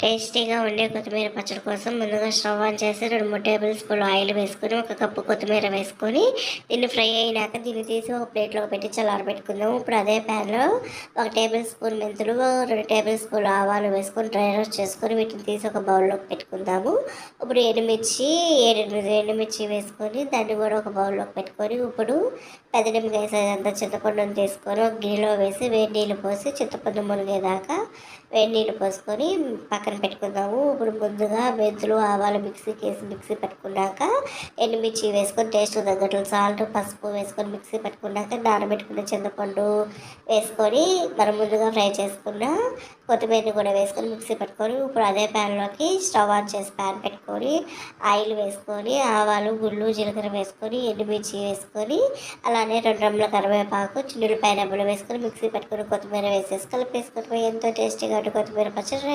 టేస్టీగా ఉండే కొత్తిమీర పచ్చడి కోసం ముందుగా స్టవ్ ఆన్ చేసి 2, 3 టేబుల్ స్పూన్లు ఆయిల్ వేసుకొని, ఒక కప్పు కొత్తిమీర వేసుకొని, దీన్ని ఫ్రై అయినాక దీన్ని తీసి ఒక ప్లేట్లోకి పెట్టి చల్లారబెట్టుకుందాము. ఇప్పుడు అదే ప్యాన్లో 1 టేబుల్ స్పూన్ మెంతులు, 2 టేబుల్ స్పూన్లు ఆవాలు వేసుకొని డ్రై రోస్ట్ చేసుకొని వీటిని తీసి ఒక బౌల్లోకి పెట్టుకుందాము. ఇప్పుడు 7, 8 ఎండుమిర్చి వేసుకొని దాన్ని కూడా ఒక బౌల్లోకి పెట్టుకొని, ఇప్పుడు పెద్ద నిమ్మకాయ సైజ్ అంతా చింతపండుని తీసుకొని ఒక గిన్నెలో వేసి వేడి నీళ్ళు పోసి చింతపండు మునిగేదాకా వేడి నీళ్ళు పోసుకొని పక్కన పెట్టుకుందాము. ఇప్పుడు ముందుగా మెంతులు ఆవాలు మిక్సీ పెట్టుకున్నాక ఎండుమిర్చి వేసుకొని టేస్ట్ తగ్గట్లు సాల్ట్ పసుపు వేసుకొని మిక్సీ పెట్టుకున్నాక నానబెట్టుకున్న చింతపండు వేసుకొని మనం ముందుగా ఫ్రై చేసుకున్న కొత్తిమీరని కూడా వేసుకొని మిక్సీ పెట్టుకొని ఇప్పుడు అదే ప్యాన్లోకి స్టవ్ ఆన్ చేసి ప్యాన్ పెట్టుకొని ఆయిల్ వేసుకొని ఆవాలు గుళ్ళు జీలకర్ర వేసుకొని ఎండుమిర్చి వేసుకొని అలానే 2 రెమ్మల కరివేపాకు చిన్నులపాయ రెమ్మలు వేసుకొని మిక్సీ పెట్టుకొని కొత్తిమీర వేసేసి కలిపేసుకొని ఎంతో టేస్టీగా కొత్తిమీర పచ్చడి.